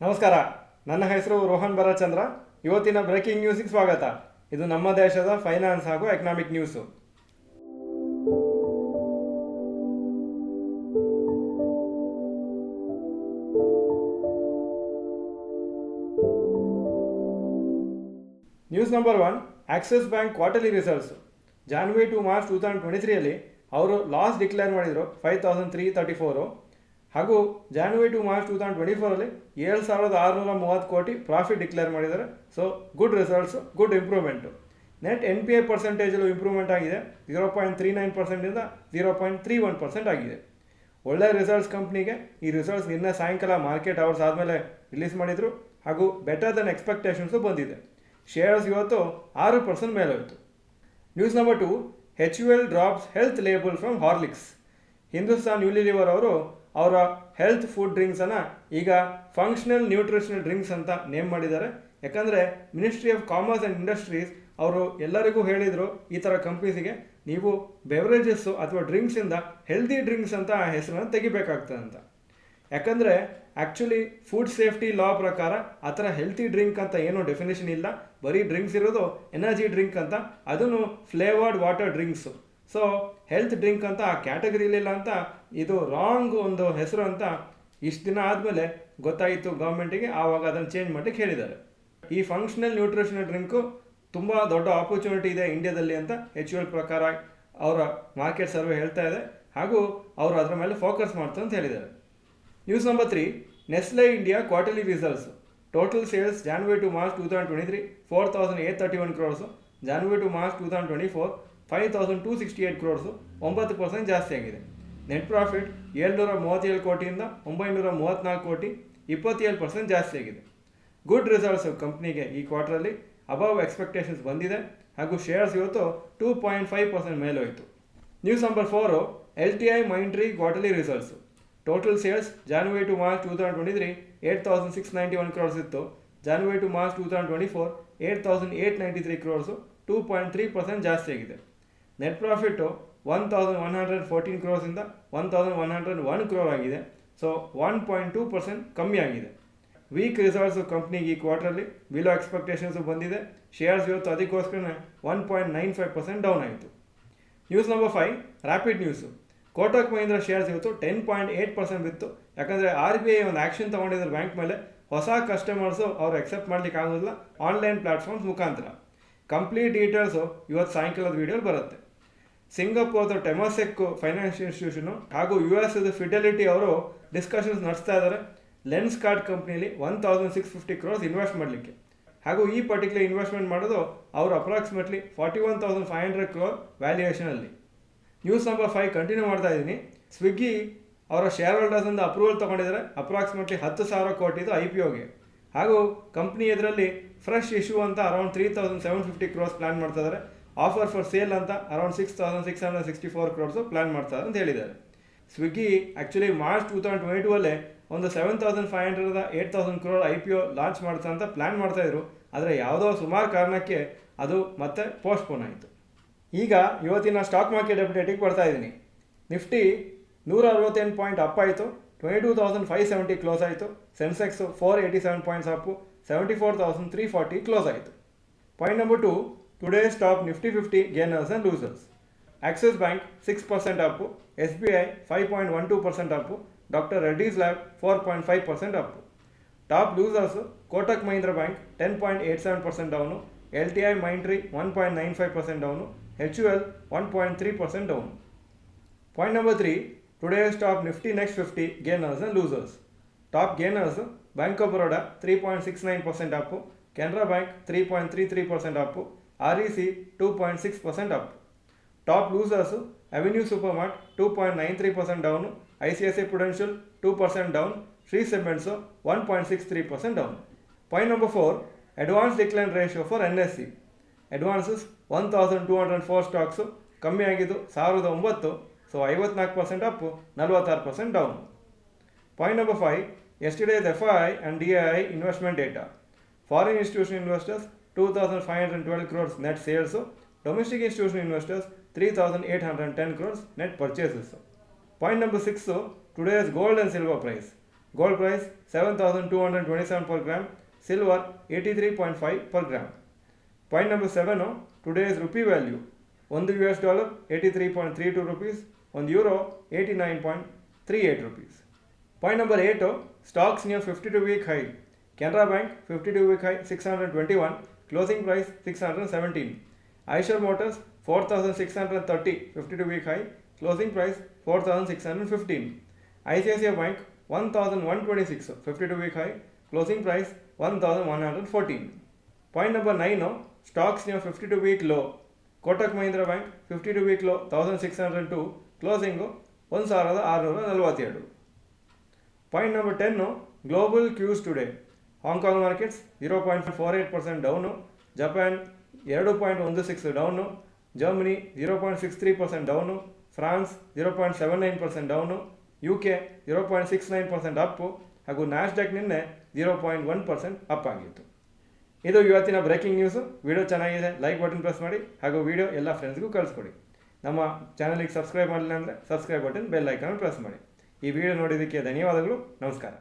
ನಮಸ್ಕಾರ. ನನ್ನ ಹೆಸರು ರೋಹನ್ ಭರಚಂದ್ರ. ಇವತ್ತಿನ ಬ್ರೇಕಿಂಗ್ ನ್ಯೂಸ್ಗೆ ಸ್ವಾಗತ. ಇದು ನಮ್ಮ ದೇಶದ ಫೈನಾನ್ಸ್ ಹಾಗೂ economic news. News number 1, Axis Bank quarterly results. January to March 2023 ಅವರು ಲಾಸ್ ಡಿಕ್ಲೇರ್ ಮಾಡಿದರು 5334. ಹಾಗೂ ಜಾನ್ವರಿ ಟು ಮಾರ್ಚ್ 2024 7,630 ಕೋಟಿ ಪ್ರಾಫಿಟ್ ಡಿಕ್ಲೇರ್ ಮಾಡಿದ್ದಾರೆ. So good results, good improvement. Net NPA ಪರ್ಸೆಂಟೇಜಲ್ಲೂ ಇಂಪ್ರೂವ್ಮೆಂಟ್ ಆಗಿದೆ. 0.39%ಇಂದ 0.31% ಆಗಿದೆ. ಒಳ್ಳೆಯ ರಿಸಲ್ಟ್ಸ್ ಕಂಪ್ನಿಗೆ. ಈ ರಿಸಲ್ಟ್ಸ್ ನಿನ್ನೆ ಸಾಯಂಕಾಲ ಮಾರ್ಕೆಟ್ ಅವರ್ಸ್ ಆದಮೇಲೆ ರಿಲೀಸ್ ಮಾಡಿದರು ಹಾಗೂ ಬೆಟರ್ ದೆನ್ ಎಕ್ಸ್ಪೆಕ್ಟೇಷನ್ಸು ಬಂದಿದೆ. ಶೇರ್ಸ್ ಇವತ್ತು 6% ಮೇಲೆ ಹೋಯಿತು. News number 2, HUL drops health label from Horlicks. Hindustan Unilever ಅವರು ಅವರ ಹೆಲ್ತ್ ಫುಡ್ ಡ್ರಿಂಕ್ಸನ್ನು ಈಗ ಫಂಕ್ಷನಲ್ ನ್ಯೂಟ್ರಿಷನಲ್ ಡ್ರಿಂಕ್ಸ್ ಅಂತ ನೇಮ್ ಮಾಡಿದ್ದಾರೆ. ಯಾಕಂದರೆ ministry of commerce and industries ಅವರು ಎಲ್ಲರಿಗೂ ಹೇಳಿದರು, ಈ ಥರ ಕಂಪ್ನೀಸಿಗೆ ನೀವು ಬೆವರೇಜಸ್ಸು ಅಥವಾ ಡ್ರಿಂಕ್ಸಿಂದ ಹೆಲ್ದಿ ಡ್ರಿಂಕ್ಸ್ ಅಂತ ಹೆಸರನ್ನು ತೆಗಿಬೇಕಾಗ್ತದೆ ಅಂತ. ಯಾಕಂದರೆ ಆ್ಯಕ್ಚುಲಿ ಫುಡ್ ಸೇಫ್ಟಿ ಲಾ ಪ್ರಕಾರ ಆ ಥರ ಹೆಲ್ತಿ ಡ್ರಿಂಕ್ ಅಂತ ಏನೂ ಡೆಫಿನೇಷನ್ ಇಲ್ಲ. ಬರೀ ಡ್ರಿಂಕ್ಸ್ ಇರೋದು ಎನರ್ಜಿ ಡ್ರಿಂಕ್ ಅಂತ, ಅದನ್ನು flavoured water drinks. So health drink ಅಂತ ಆ ಕ್ಯಾಟಗರಿಲಿಲ್ಲ ಅಂತ ಇದು ರಾಂಗ್ ಒಂದು ಹೆಸರು ಅಂತ ಇಷ್ಟು ದಿನ ಆದಮೇಲೆ ಗೊತ್ತಾಯಿತು ಗೌರ್ಮೆಂಟಿಗೆ. ಆವಾಗ ಅದನ್ನು ಚೇಂಜ್ ಮಾಡಲಿಕ್ಕೆ ಹೇಳಿದ್ದಾರೆ. ಈ ಫಂಕ್ಷನಲ್ ನ್ಯೂಟ್ರಿಷನಲ್ ಡ್ರಿಂಕು ತುಂಬ ದೊಡ್ಡ ಆಪರ್ಚುನಿಟಿ ಇದೆ ಇಂಡಿಯಾದಲ್ಲಿ ಅಂತ HUL ಪ್ರಕಾರ ಅವರ ಮಾರ್ಕೆಟ್ ಸರ್ವೆ ಹೇಳ್ತಾ ಇದೆ. ಹಾಗೂ ಅವರು ಅದರ ಮೇಲೆ ಫೋಕಸ್ ಮಾಡ್ತಾರೆ ಅಂತ ಹೇಳಿದ್ದಾರೆ. News number 3, Nestle India quarterly results. Total sales January to March 2023 4,831 crores. January to March 2024 5,268 crores, 9% ಜಾಸ್ತಿ ಆಗಿದೆ. ನೆಟ್ ಪ್ರಾಫಿಟ್ 737 ಕೋಟಿಯಿಂದ 934 ಕೋಟಿ, 27% ಜಾಸ್ತಿ ಆಗಿದೆ. ಗುಡ್ ರಿಸಲ್ಟ್ಸ್ ಕಂಪ್ನಿಗೆ ಈ ಕ್ವಾರ್ಟರಲ್ಲಿ. ಅಬವ್ ಎಕ್ಸ್ಪೆಕ್ಟೇಷನ್ಸ್ ಬಂದಿದೆ ಹಾಗೂ ಶೇರ್ಸ್ ಇವತ್ತು 2.5% ಮೇಲೆ ಹೋಯಿತು. News number 4, LTI Mindtree quarterly results. Total sales January to March 2023 8,691 crores ಇತ್ತು. ಜಾನ್ವರಿ ಟು ಮಾರ್ಚ್ 2024 8,893 crores, 2.3% ಜಾಸ್ತಿ ಆಗಿದೆ. ನೆಟ್ ಪ್ರಾಫಿಟ್ಟು 1,114 crores-ಇಂದ 1,101 crore ಆಗಿದೆ. ಸೊ 1.2% ಕಮ್ಮಿ ಆಗಿದೆ. ವೀಕ್ ರಿಸಲ್ಟ್ಸು ಕಂಪ್ನಿಗೆ ಈ ಕ್ವಾರ್ಟರ್ಲಿ. ಬಿಲೋ ಎಕ್ಸ್ಪೆಕ್ಟೇಷನ್ಸು ಬಂದಿದೆ. ಶೇರ್ಸ್ ಇವತ್ತು ಅದಕ್ಕೋಸ್ಕರ 1.95% ಡೌನ್ ಆಯಿತು. News number 5, rapid news. Kotak Mahindra shares ಇವತ್ತು 10.8% ಬಿತ್ತು. ಯಾಕಂದರೆ RBI ಒಂದು ಆ್ಯಕ್ಷನ್ ತೊಗೊಂಡಿದ್ದಾರೆ ಬ್ಯಾಂಕ್ ಮೇಲೆ. ಹೊಸ ಕಸ್ಟಮರ್ಸು ಅವರು ಎಕ್ಸೆಪ್ಟ್ ಮಾಡಲಿಕ್ಕೆ ಆಗೋದಿಲ್ಲ ಆನ್ಲೈನ್ ಪ್ಲ್ಯಾಟ್ಫಾರ್ಮ್ಸ್ ಮುಖಾಂತರ. ಕಂಪ್ಲೀಟ್ ಡೀಟೇಲ್ಸು ಇವತ್ತು ಸಾಯಂಕಾಲದ ವೀಡಿಯೋಲಿ ಬರುತ್ತೆ. ಸಿಂಗಾಪುರದ ಟೆಮಾಸೆಕ್ ಫೈನಾನ್ಷಿಯಲ್ ಇನ್ಸ್ಟಿಟ್ಯೂಷನು ಹಾಗೂ US ಫಿಡೆಲಿಟಿ ಅವರು ಡಿಸ್ಕಷನ್ಸ್ ನಡೆಸ್ತಾ ಇದ್ದಾರೆ ಲೆನ್ಸ್ ಕಾರ್ಡ್ ಕಂಪ್ನಿಲಿ 1,650 crores ಇನ್ವೆಸ್ಟ್ ಮಾಡಲಿಕ್ಕೆ. ಹಾಗೂ ಈ ಪರ್ಟಿಕ್ಯುಲರ್ ಇನ್ವೆಸ್ಟ್ಮೆಂಟ್ ಮಾಡೋದು ಅವರು ಅಪ್ರಾಕ್ಸಿಮೇಟ್ಲಿ 41,500 crore ವ್ಯಾಲ್ಯೂಯೇಷನಲ್ಲಿ. ನ್ಯೂಸ್ ನಂಬರ್ 5 ಕಂಟಿನ್ಯೂ ಮಾಡ್ತಾ ಇದ್ದೀನಿ. ಸ್ವಿಗ್ಗಿ ಅವರ ಶೇರ್ ಹೋಲ್ಡರ್ಸಿಂದ ಅಪ್ರೂವಲ್ ತೊಗೊಂಡಿದ್ದಾರೆ ಅಪ್ರಾಕ್ಸಿಮೇಟ್ಲಿ 10,000 ಕೋಟಿದು IPOಗೆ. ಹಾಗೂ ಕಂಪ್ನಿ ಇದರಲ್ಲಿ ಫ್ರೆಶ್ ಇಶ್ಯೂ ಅಂತ ಅರೌಂಡ್ 3,750 crores ಪ್ಲ್ಯಾನ್ ಮಾಡ್ತಾ ಇದ್ದಾರೆ. ಆಫರ್ ಫಾರ್ ಸೇಲ್ ಅಂತ ಅರೌಂಡ್ 6,664 crores ಪ್ಲ್ಯಾನ್ ಮಾಡ್ತಾರೆ ಅಂತ ಹೇಳಿದ್ದಾರೆ. ಸ್ವಿಗ್ಗಿ ಆ್ಯಕ್ಚುಲಿ ಮಾರ್ಚ್ 2022 ಒಂದು 7,500 8,000 crore IPO ಲಾಂಚ್ ಮಾಡ್ತಾ ಅಂತ ಪ್ಲ್ಯಾನ್ ಮಾಡ್ತಾಯಿದ್ರು. ಆದರೆ ಯಾವುದೋ ಸುಮಾರು ಕಾರಣಕ್ಕೆ ಅದು ಮತ್ತೆ ಪೋಸ್ಟ್ಪೋನ್ ಆಯಿತು. ಈಗ ಇವತ್ತಿನ ಸ್ಟಾಕ್ ಮಾರ್ಕೆಟ್ ಅಪ್ಡೇಟಿಗೆ ಬರ್ತಾ ಇದ್ದೀನಿ. ನಿಫ್ಟಿ 168 ಪಾಯಿಂಟ್ ಅಪ್ ಆಯಿತು, 22,570 ಕ್ಲೋಸ್ ಆಯಿತು. ಸೆನ್ಸೆಕ್ಸು 487 ಪಾಯಿಂಟ್ಸ್ ಅಪ್ಪು, 74,340 ಕ್ಲೋಸ್ ಆಯಿತು. Point number 2, today's top Nifty 50 gainers and losers. Axis bank 6% Appu, SBI 5.12% Appu, doctor Reddy's lab 4.5% Appu. Top losers Kotak Mahindra bank 10.87% down, LTI Mindtree 1.95% down, HUL 1.3% down. Point number 3, today's top Nifty next 50 gainers and losers. Top gainers bank of Baroda 3.69% Appu, Canara bank 3.33% Appu, REC 2.6% up. Top losers Avenue super mart 2.93% down, ICICI Prudential 2% down, Shree cements 1.63% down. Point number 4, advance decline ratio for NSE. Advances 1,204 stocks ಕಮ್ಮಿ ಆಗಿದ್ದು 1,009, so 54% up, 46% down. Point number 5, yesterday's FII and DII investment data. Foreign institution investors 2,512 crores net sales, domestic institution investors 3,810 crores net purchases. Point number 6, today's gold and silver price. Gold price 7,227 per gram. Silver 83.5 per gram. Point number 7, today's rupee value. $1 $83.32 rupees, €1 89.38 rupees. Point number 8, stocks near 52-week high. Canara Bank 52-week high 621, closing price 617. Eicher Motors 4,630, 52-week high, closing price 4,615. ICICI Bank 1,126, 52-week high, closing price 1,114. Point number 9, stocks near 52-week low. Kotak Mahindra Bank 52-week low 1,602, closing 1,647. Point number 10, global cues today. Hong Kong markets 0.48% down, Japan 2.16 down, Germany 0.63% down, France 0.79% down, UK 0.69% up ಹಾಗೂ Nasdaq ನಿನ್ನೆ 0.1% up ಆಗಿತ್ತು. ಇದು ಇವತ್ತಿನ breaking news. Video ಚೆನ್ನಾಗಿದೆ, like button press ಮಾಡಿ ಹಾಗೂ video ಎಲ್ಲ ಫ್ರೆಂಡ್ಸ್ಗೂ ಕಳಿಸ್ಕೊಡಿ. ನಮ್ಮ ಚಾನಲಿಗೆ ಸಬ್ಸ್ಕ್ರೈಬ್ ಮಾಡಲಿಲ್ಲ ಅಂದರೆ subscribe button bell icon press ಮಾಡಿ. ಈ ವಿಡಿಯೋ ನೋಡಿದ್ದಕ್ಕೆ ಧನ್ಯವಾದಗಳು. ನಮಸ್ಕಾರ.